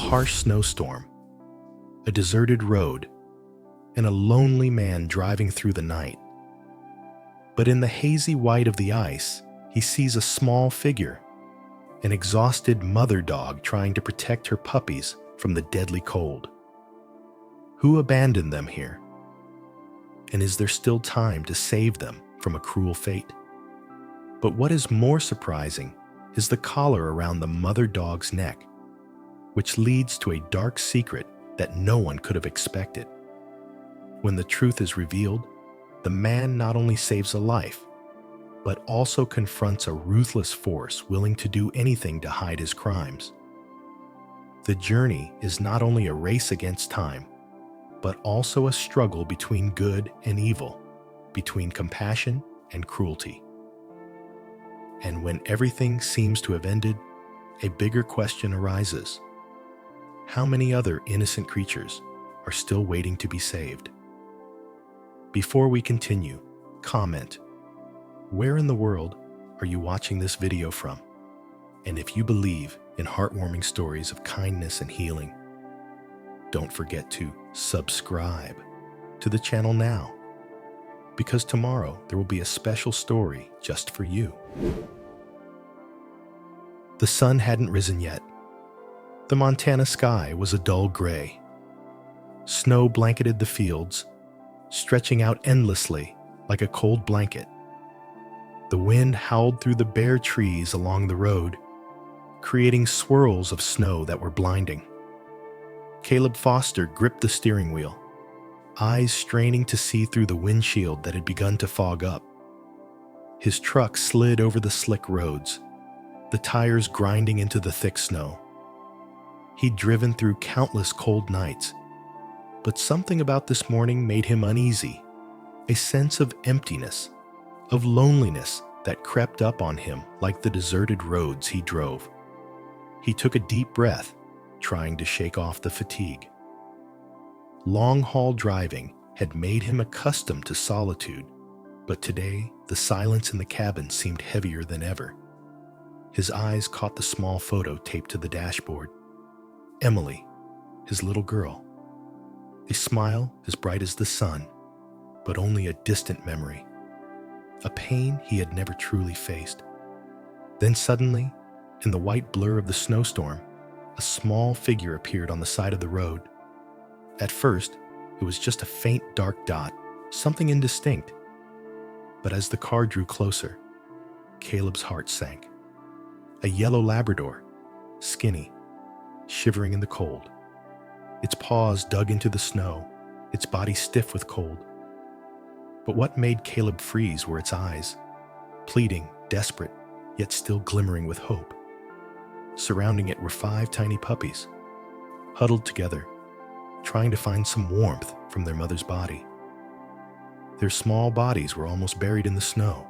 harsh snowstorm, a deserted road, and a lonely man driving through the night. But in the hazy white of the ice, he sees a small figure, an exhausted mother dog trying to protect her puppies from the deadly cold. Who abandoned them here? And is there still time to save them from a cruel fate? But what is more surprising is the collar around the mother dog's neck, which leads to a dark secret that no one could have expected. When the truth is revealed, the man not only saves a life, but also confronts a ruthless force willing to do anything to hide his crimes. The journey is not only a race against time, but also a struggle between good and evil, between compassion and cruelty. And when everything seems to have ended, a bigger question arises. How many other innocent creatures are still waiting to be saved? Before we continue, comment, where in the world are you watching this video from? And if you believe in heartwarming stories of kindness and healing, don't forget to subscribe to the channel now, because tomorrow there will be a special story just for you. The sun hadn't risen yet. The Montana sky was a dull gray. Snow blanketed the fields, stretching out endlessly like a cold blanket. The wind howled through the bare trees along the road, creating swirls of snow that were blinding. Caleb Foster gripped the steering wheel, eyes straining to see through the windshield that had begun to fog up. His truck slid over the slick roads, the tires grinding into the thick snow. He'd driven through countless cold nights, but something about this morning made him uneasy, a sense of emptiness, of loneliness that crept up on him like the deserted roads he drove. He took a deep breath, trying to shake off the fatigue. Long-haul driving had made him accustomed to solitude, but today the silence in the cabin seemed heavier than ever. His eyes caught the small photo taped to the dashboard. Emily, his little girl. A smile as bright as the sun, but only a distant memory. A pain he had never truly faced. Then suddenly, in the white blur of the snowstorm, a small figure appeared on the side of the road. At first, it was just a faint dark dot, something indistinct. But as the car drew closer, Caleb's heart sank. A yellow Labrador, skinny, shivering in the cold. Its paws dug into the snow, its body stiff with cold. But what made Caleb freeze were its eyes, pleading, desperate, yet still glimmering with hope. Surrounding it were 5 tiny puppies, huddled together, trying to find some warmth from their mother's body. Their small bodies were almost buried in the snow,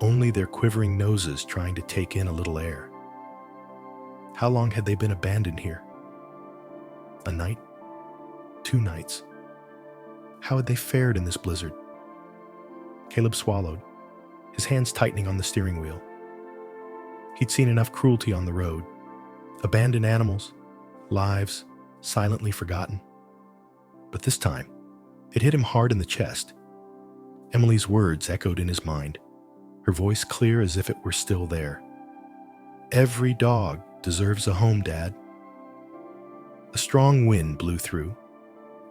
only their quivering noses trying to take in a little air. How long had they been abandoned here? A night? 2 nights? How had they fared in this blizzard? Caleb swallowed, his hands tightening on the steering wheel. He'd seen enough cruelty on the road, abandoned animals, lives silently forgotten. But this time, it hit him hard in the chest. Emily's words echoed in his mind, her voice clear as if it were still there. Every dog deserves a home, Dad. A strong wind blew through,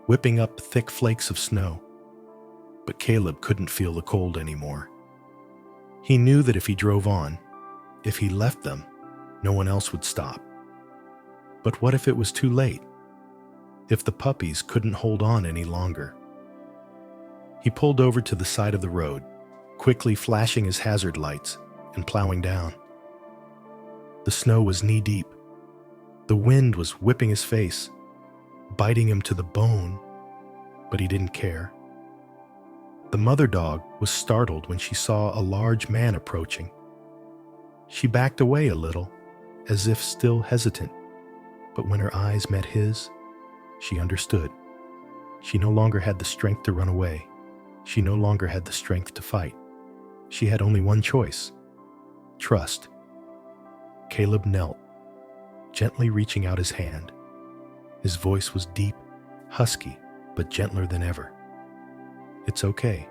whipping up thick flakes of snow. But Caleb couldn't feel the cold anymore. He knew that if he drove on, if he left them, no one else would stop. But what if it was too late? If the puppies couldn't hold on any longer? He pulled over to the side of the road, quickly flashing his hazard lights and plowing down. The snow was knee-deep. The wind was whipping his face, biting him to the bone, but he didn't care. The mother dog was startled when she saw a large man approaching. She backed away a little, as if still hesitant, but when her eyes met his, she understood. She no longer had the strength to run away. She no longer had the strength to fight. She had only one choice: trust. Caleb knelt, gently reaching out his hand. His voice was deep, husky, but gentler than ever. "It's okay.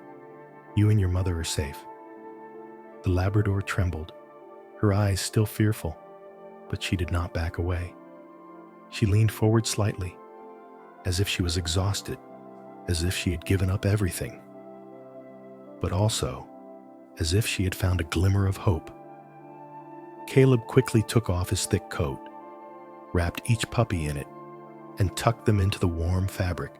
You and your mother are safe." The Labrador trembled, her eyes still fearful, but she did not back away. She leaned forward slightly, as if she was exhausted, as if she had given up everything, but also as if she had found a glimmer of hope. Caleb quickly took off his thick coat, wrapped each puppy in it, and tucked them into the warm fabric.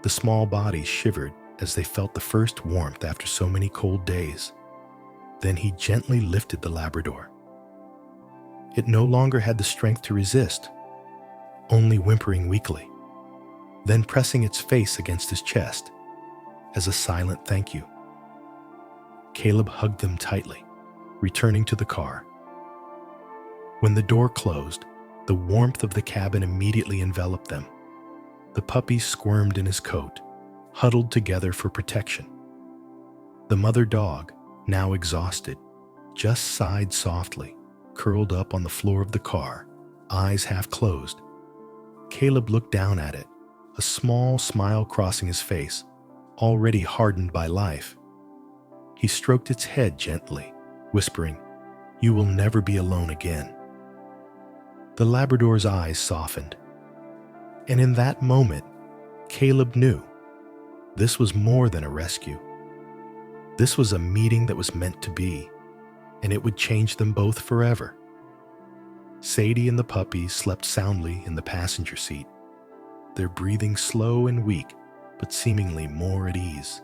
The small bodies shivered as they felt the first warmth after so many cold days. Then he gently lifted the Labrador. It no longer had the strength to resist, only whimpering weakly, then pressing its face against his chest as a silent thank you. Caleb hugged them tightly, returning to the car. When the door closed, the warmth of the cabin immediately enveloped them. The puppies squirmed in his coat, huddled together for protection. The mother dog, now exhausted, just sighed softly, curled up on the floor of the car, eyes half closed. Caleb looked down at it, a small smile crossing his face, already hardened by life. He stroked its head gently, whispering, "You will never be alone again." The Labrador's eyes softened, and in that moment, Caleb knew this was more than a rescue. This was a meeting that was meant to be, and it would change them both forever. Sadie and the puppies slept soundly in the passenger seat, their breathing slow and weak, but seemingly more at ease.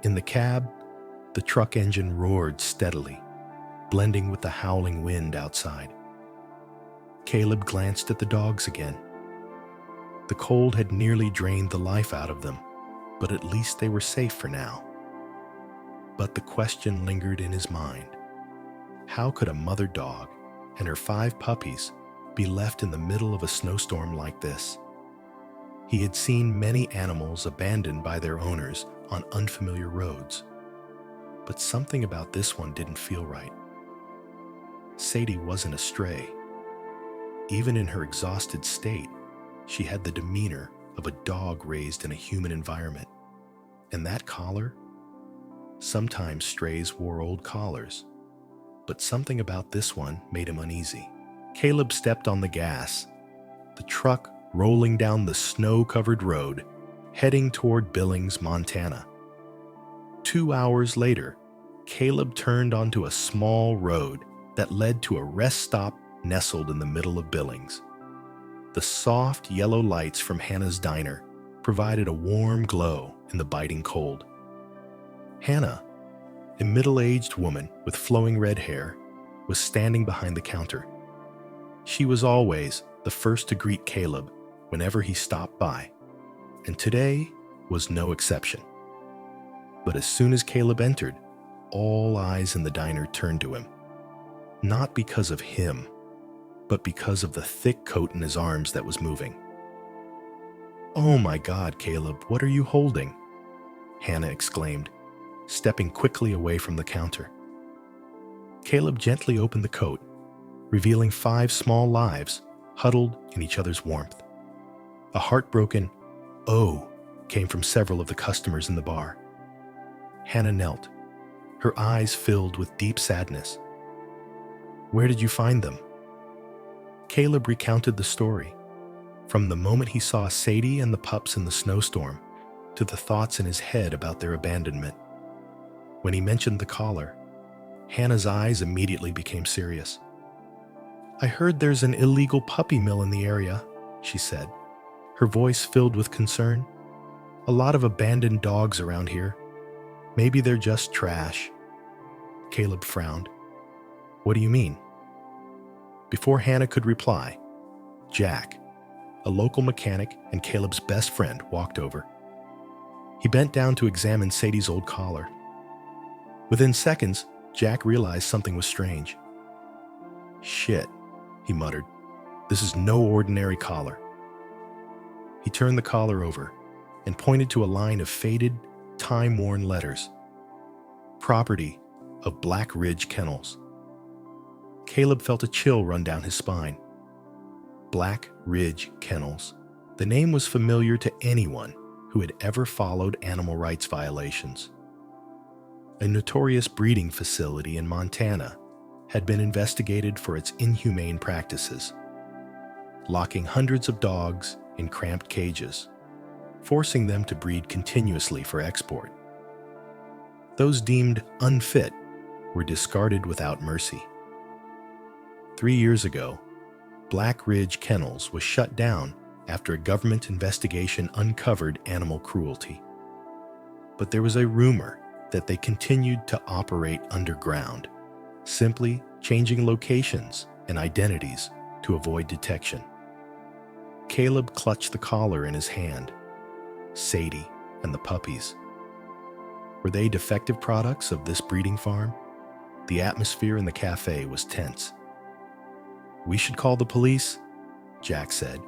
In the cab, the truck engine roared steadily, blending with the howling wind outside. Caleb glanced at the dogs again. The cold had nearly drained the life out of them, but at least they were safe for now. But the question lingered in his mind. How could a mother dog and her 5 puppies be left in the middle of a snowstorm like this? He had seen many animals abandoned by their owners on unfamiliar roads, but something about this one didn't feel right. Sadie wasn't a stray. Even in her exhausted state, she had the demeanor of a dog raised in a human environment. And that collar? Sometimes strays wore old collars, but something about this one made him uneasy. Caleb stepped on the gas, the truck rolling down the snow-covered road, heading toward Billings, Montana. 2 hours later, Caleb turned onto a small road that led to a rest stop nestled in the middle of Billings. The soft yellow lights from Hannah's diner provided a warm glow in the biting cold. Hannah, a middle-aged woman with flowing red hair, was standing behind the counter. She was always the first to greet Caleb whenever he stopped by, and today was no exception. But as soon as Caleb entered, all eyes in the diner turned to him. Not because of him, but because of the thick coat in his arms that was moving. "Oh my God, Caleb, what are you holding?" Hannah exclaimed, stepping quickly away from the counter. Caleb gently opened the coat, revealing 5 small lives huddled in each other's warmth. A heartbroken "oh" came from several of the customers in the bar. Hannah knelt, her eyes filled with deep sadness. "Where did you find them?" Caleb recounted the story, from the moment he saw Sadie and the pups in the snowstorm to the thoughts in his head about their abandonment. When he mentioned the collar, Hannah's eyes immediately became serious. "I heard there's an illegal puppy mill in the area," she said, her voice filled with concern. "A lot of abandoned dogs around here. Maybe they're just trash." Caleb frowned. "What do you mean?" Before Hannah could reply, Jack, a local mechanic and Caleb's best friend, walked over. He bent down to examine Sadie's old collar. Within seconds, Jack realized something was strange. "Shit," he muttered. "This is no ordinary collar." He turned the collar over and pointed to a line of faded, time-worn letters. "Property of Black Ridge Kennels." Caleb felt a chill run down his spine. Black Ridge Kennels. The name was familiar to anyone who had ever followed animal rights violations. A notorious breeding facility in Montana had been investigated for its inhumane practices, locking hundreds of dogs in cramped cages, forcing them to breed continuously for export. Those deemed unfit were discarded without mercy. 3 years ago, Black Ridge Kennels was shut down after a government investigation uncovered animal cruelty. But there was a rumor that they continued to operate underground, simply changing locations and identities to avoid detection. Caleb clutched the collar in his hand. Sadie and the puppies. Were they defective products of this breeding farm? The atmosphere in the cafe was tense. "We should call the police," Jack said,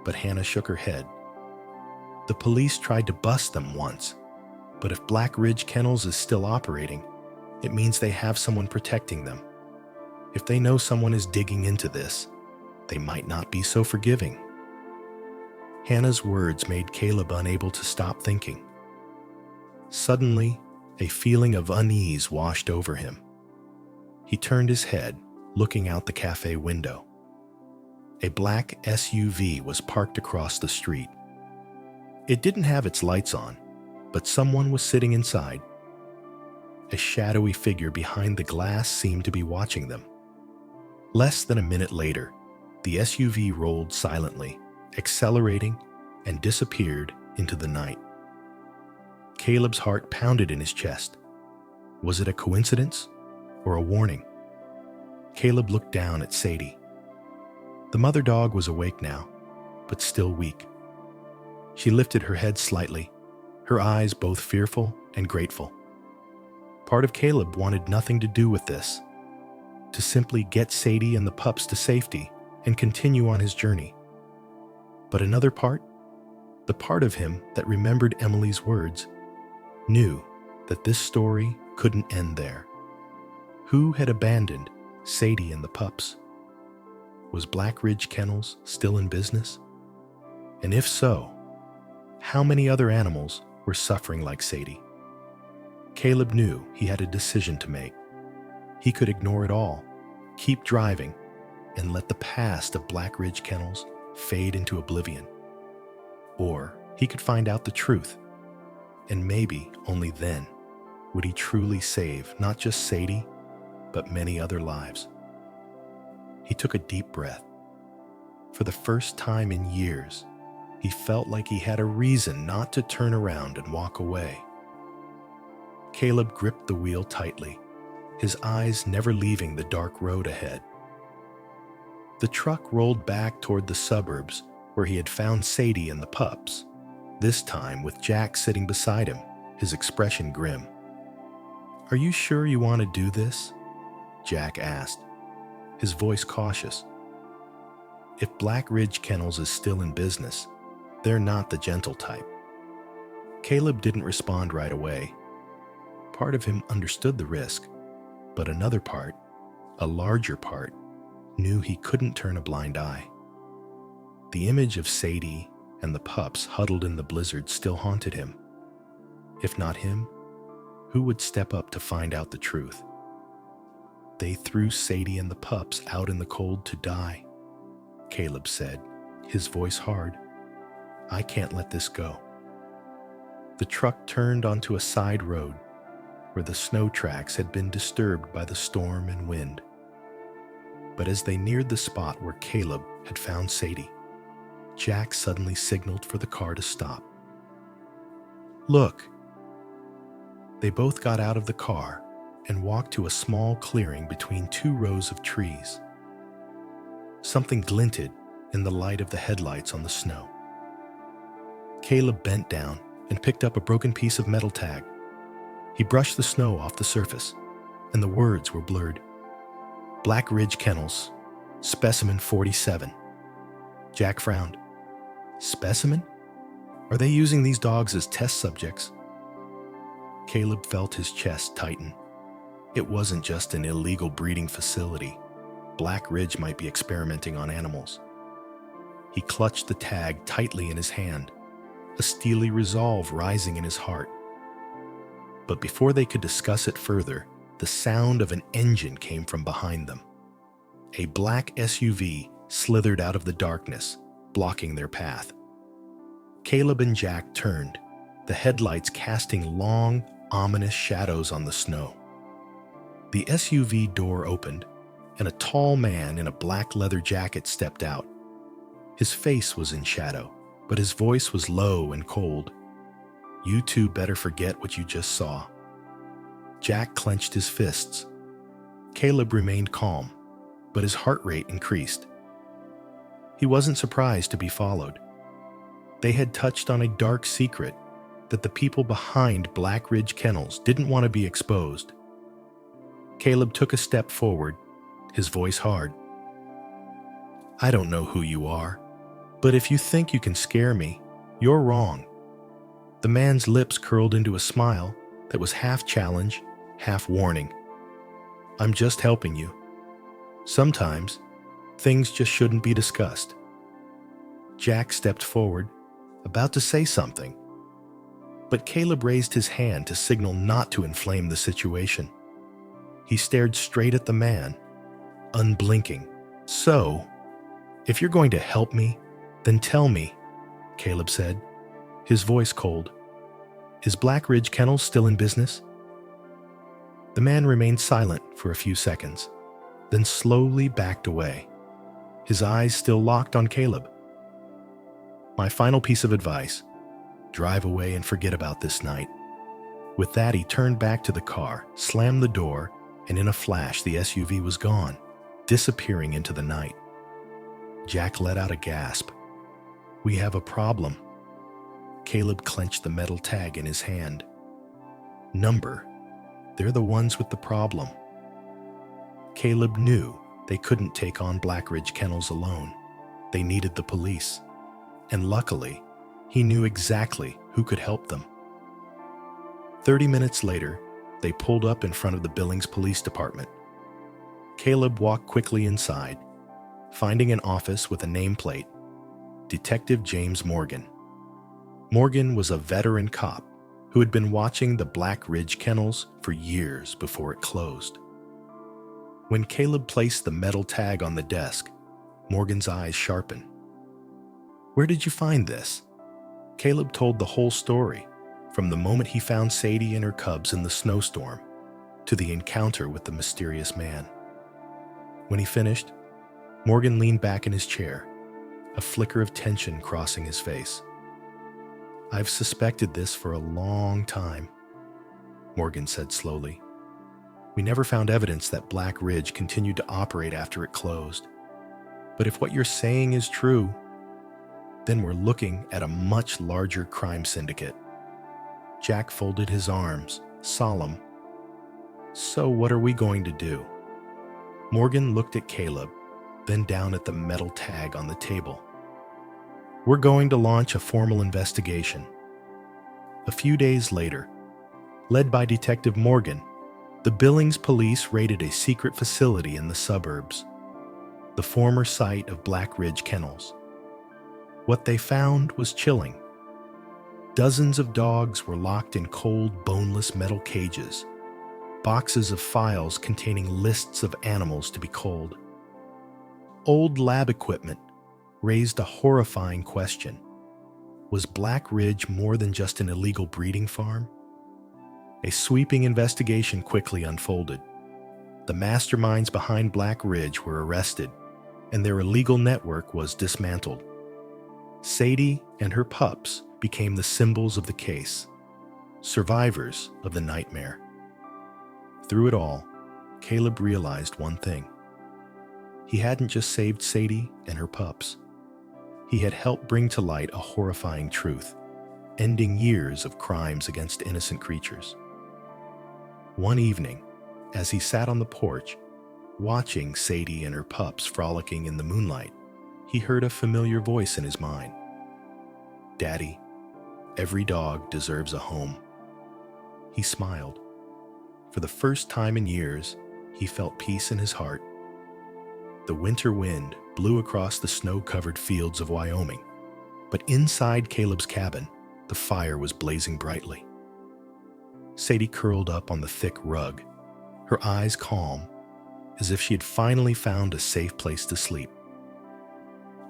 but Hannah shook her head. "The police tried to bust them once, but if Black Ridge Kennels is still operating, it means they have someone protecting them. If they know someone is digging into this, they might not be so forgiving." Hannah's words made Caleb unable to stop thinking. Suddenly, a feeling of unease washed over him. He turned his head, looking out the cafe window. A black SUV was parked across the street. It didn't have its lights on, but someone was sitting inside. A shadowy figure behind the glass seemed to be watching them. Less than a minute later, the SUV rolled silently, accelerating, and disappeared into the night. Caleb's heart pounded in his chest. Was it a coincidence or a warning? Caleb looked down at Sadie. The mother dog was awake now, but still weak. She lifted her head slightly, her eyes both fearful and grateful. Part of Caleb wanted nothing to do with this, to simply get Sadie and the pups to safety and continue on his journey. But another part, the part of him that remembered Emily's words, knew that this story couldn't end there. Who had abandoned Sadie and the pups? Was Black Ridge Kennels still in business? And if so, how many other animals were suffering like Sadie? Caleb knew he had a decision to make. He could ignore it all, keep driving, and let the past of Black Ridge Kennels fade into oblivion. Or he could find out the truth, and maybe only then would he truly save not just Sadie, but many other lives. He took a deep breath. For the first time in years, he felt like he had a reason not to turn around and walk away. Caleb gripped the wheel tightly, his eyes never leaving the dark road ahead. The truck rolled back toward the suburbs where he had found Sadie and the pups, this time with Jack sitting beside him, his expression grim. "Are you sure you want to do this?" Jack asked, his voice cautious. If Black Ridge Kennels is still in business, they're not the gentle type. Caleb didn't respond right away. Part of him understood the risk, but another part, a larger part, knew he couldn't turn a blind eye. The image of Sadie and the pups huddled in the blizzard still haunted him. If not him, who would step up to find out the truth? They threw Sadie and the pups out in the cold to die, Caleb said, his voice hard. "I can't let this go." The truck turned onto a side road where the snow tracks had been disturbed by the storm and wind. But as they neared the spot where Caleb had found Sadie, Jack suddenly signaled for the car to stop. "Look." They both got out of the car and walked to a small clearing between two rows of trees. Something glinted in the light of the headlights on the snow. Caleb bent down and picked up a broken piece of metal tag. He brushed the snow off the surface, and the words were blurred. "Black Ridge Kennels, Specimen 47. Jack frowned. "Specimen? Are they using these dogs as test subjects?" Caleb felt his chest tighten. It wasn't just an illegal breeding facility. Black Ridge might be experimenting on animals. He clutched the tag tightly in his hand, a steely resolve rising in his heart. But before they could discuss it further, the sound of an engine came from behind them. A black SUV slithered out of the darkness, blocking their path. Caleb and Jack turned, the headlights casting long, ominous shadows on the snow. The SUV door opened, and a tall man in a black leather jacket stepped out. His face was in shadow, but his voice was low and cold. "You two better forget what you just saw." Jack clenched his fists. Caleb remained calm, but his heart rate increased. He wasn't surprised to be followed. They had touched on a dark secret that the people behind Black Ridge Kennels didn't want to be exposed. Caleb took a step forward, his voice hard. "I don't know who you are, but if you think you can scare me, you're wrong." The man's lips curled into a smile that was half challenge, half warning. "I'm just helping you. Sometimes, things just shouldn't be discussed." Jack stepped forward, about to say something, but Caleb raised his hand to signal not to inflame the situation. He stared straight at the man, unblinking. "So, if you're going to help me, then tell me," Caleb said, his voice cold. "Is Black Ridge Kennels still in business?" The man remained silent for a few seconds, then slowly backed away, his eyes still locked on Caleb. "My final piece of advice: drive away and forget about this night." With that, he turned back to the car, slammed the door, and in a flash the SUV was gone, disappearing into the night. Jack let out a gasp. "We have a problem." Caleb clenched the metal tag in his hand. "Number, they're the ones with the problem." Caleb knew they couldn't take on Black Ridge Kennels alone. They needed the police. And luckily, he knew exactly who could help them. 30 minutes later, they pulled up in front of the Billings Police Department. Caleb walked quickly inside, finding an office with a nameplate, Detective James Morgan. Morgan was a veteran cop who had been watching the Black Ridge Kennels for years before it closed. When Caleb placed the metal tag on the desk, Morgan's eyes sharpened. "Where did you find this?" Caleb told the whole story, from the moment he found Sadie and her cubs in the snowstorm to the encounter with the mysterious man. When he finished, Morgan leaned back in his chair, a flicker of tension crossing his face. "I've suspected this for a long time," Morgan said slowly. "We never found evidence that Black Ridge continued to operate after it closed. But if what you're saying is true, then we're looking at a much larger crime syndicate." Jack folded his arms, solemn. "So what are we going to do?" Morgan looked at Caleb, then down at the metal tag on the table. "We're going to launch a formal investigation." A few days later, led by Detective Morgan, the Billings police raided a secret facility in the suburbs, the former site of Black Ridge Kennels. What they found was chilling. Dozens of dogs were locked in cold, boneless metal cages, boxes of files containing lists of animals to be culled. Old lab equipment raised a horrifying question. Was Black Ridge more than just an illegal breeding farm? A sweeping investigation quickly unfolded. The masterminds behind Black Ridge were arrested, and their illegal network was dismantled. Sadie and her pups became the symbols of the case, survivors of the nightmare. Through it all, Caleb realized one thing. He hadn't just saved Sadie and her pups. He had helped bring to light a horrifying truth, ending years of crimes against innocent creatures. One evening, as he sat on the porch, watching Sadie and her pups frolicking in the moonlight, he heard a familiar voice in his mind. "Daddy, every dog deserves a home." He smiled. For the first time in years, he felt peace in his heart. The winter wind blew across the snow-covered fields of Wyoming, but inside Caleb's cabin, the fire was blazing brightly. Sadie curled up on the thick rug, her eyes calm, as if she had finally found a safe place to sleep.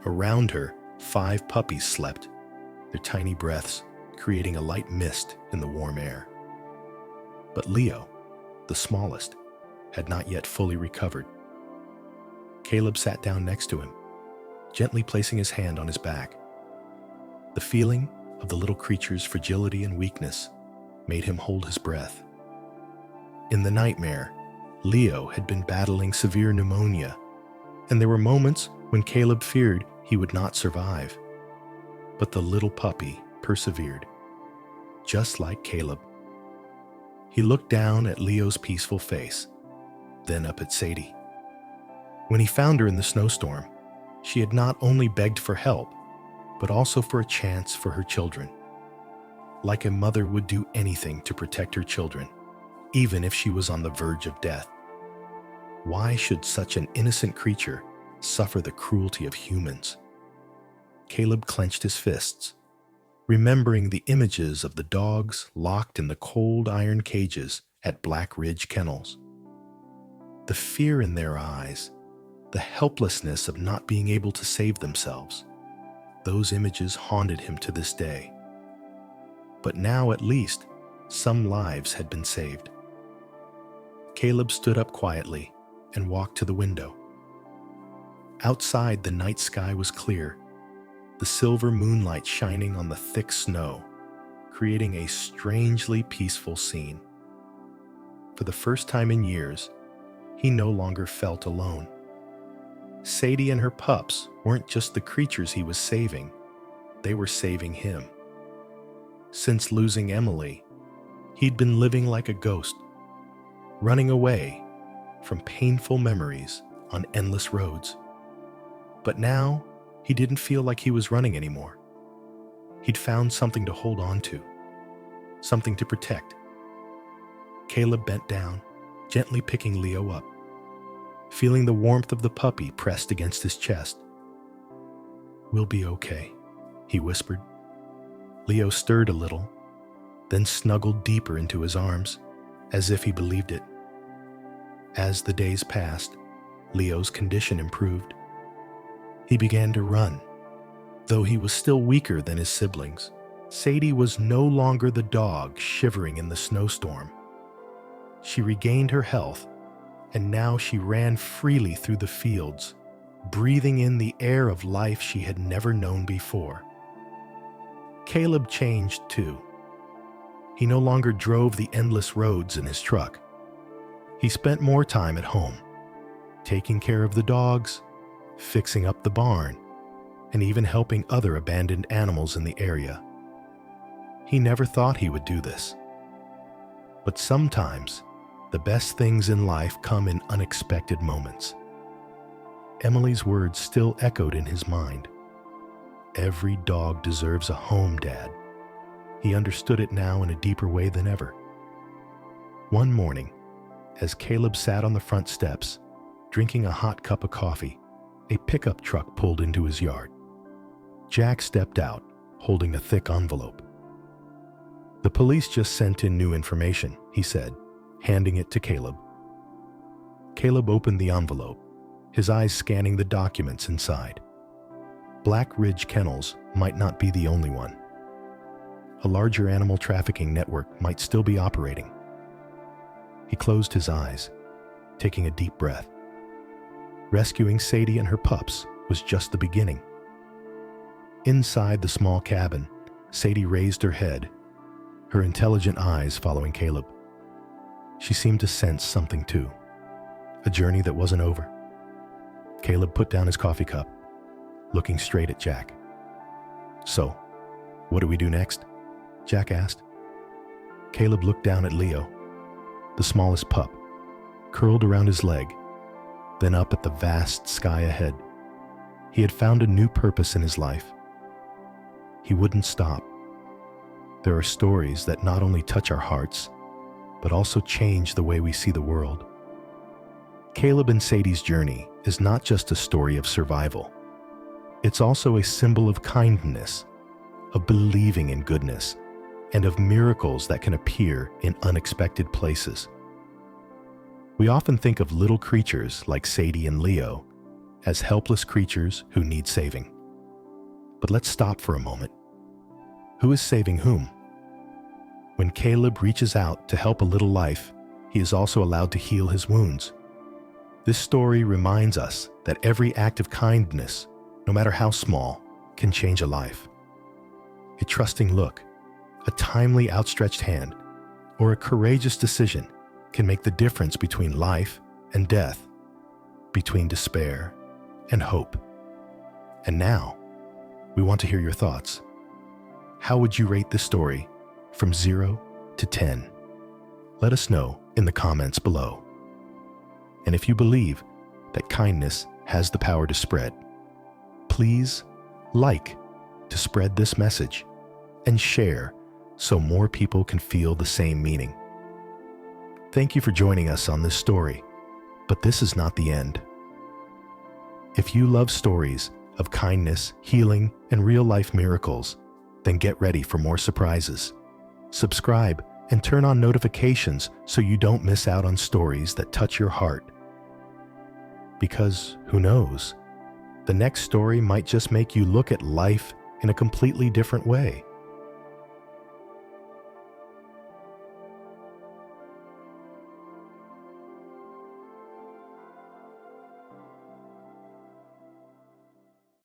Around her, 5 puppies slept, their tiny breaths creating a light mist in the warm air. But Leo, the smallest, had not yet fully recovered. Caleb sat down next to him, gently placing his hand on his back. The feeling of the little creature's fragility and weakness made him hold his breath. In the nightmare, Leo had been battling severe pneumonia, and there were moments when Caleb feared he would not survive. But the little puppy persevered, just like Caleb. He looked down at Leo's peaceful face, then up at Sadie. When he found her in the snowstorm, she had not only begged for help, but also for a chance for her children. Like a mother would do anything to protect her children, even if she was on the verge of death. Why should such an innocent creature suffer the cruelty of humans? Caleb clenched his fists, remembering the images of the dogs locked in the cold iron cages at Black Ridge Kennels. The fear in their eyes, the helplessness of not being able to save themselves, those images haunted him to this day. But now at least, some lives had been saved. Caleb stood up quietly and walked to the window. Outside, the night sky was clear, the silver moonlight shining on the thick snow, creating a strangely peaceful scene. For the first time in years, he no longer felt alone. Sadie and her pups weren't just the creatures he was saving, they were saving him. Since losing Emily, he'd been living like a ghost, running away from painful memories on endless roads. But now, he didn't feel like he was running anymore. He'd found something to hold on to, something to protect. Caleb bent down, gently picking Leo up, feeling the warmth of the puppy pressed against his chest. "We'll be okay," he whispered. Leo stirred a little, then snuggled deeper into his arms, as if he believed it. As the days passed, Leo's condition improved. He began to run, though he was still weaker than his siblings. Sadie was no longer the dog shivering in the snowstorm. She regained her health, and now she ran freely through the fields, breathing in the air of life she had never known before. Caleb changed too. He no longer drove the endless roads in his truck. He spent more time at home, taking care of the dogs, fixing up the barn, and even helping other abandoned animals in the area. He never thought he would do this. But sometimes, the best things in life come in unexpected moments. Emily's words still echoed in his mind. "Every dog deserves a home, Dad." He understood it now in a deeper way than ever. One morning, as Caleb sat on the front steps, drinking a hot cup of coffee, a pickup truck pulled into his yard. Jack stepped out, holding a thick envelope. "The police just sent in new information," he said, handing it to Caleb. Caleb opened the envelope, his eyes scanning the documents inside. Black Ridge Kennels might not be the only one. A larger animal trafficking network might still be operating. He closed his eyes, taking a deep breath. Rescuing Sadie and her pups was just the beginning. Inside the small cabin, Sadie raised her head, her intelligent eyes following Caleb. She seemed to sense something too, a journey that wasn't over. Caleb put down his coffee cup, looking straight at Jack. "So, what do we do next?" Jack asked. Caleb looked down at Leo, the smallest pup, curled around his leg, then up at the vast sky ahead. He had found a new purpose in his life. He wouldn't stop. There are stories that not only touch our hearts, but also change the way we see the world. Caleb and Sadie's journey is not just a story of survival. It's also a symbol of kindness, of believing in goodness, and of miracles that can appear in unexpected places. We often think of little creatures like Sadie and Leo as helpless creatures who need saving. But let's stop for a moment. Who is saving whom? When Caleb reaches out to help a little life, he is also allowed to heal his wounds. This story reminds us that every act of kindness, no matter how small, can change a life. A trusting look, a timely outstretched hand, or a courageous decision can make the difference between life and death, between despair and hope. And now, we want to hear your thoughts. How would you rate this story from 0 to 10? Let us know in the comments below. And if you believe that kindness has the power to spread, please like to spread this message and share so more people can feel the same meaning. Thank you for joining us on this story, but this is not the end. If you love stories of kindness, healing, and real-life miracles, then get ready for more surprises. Subscribe and turn on notifications so you don't miss out on stories that touch your heart. Because who knows, the next story might just make you look at life in a completely different way.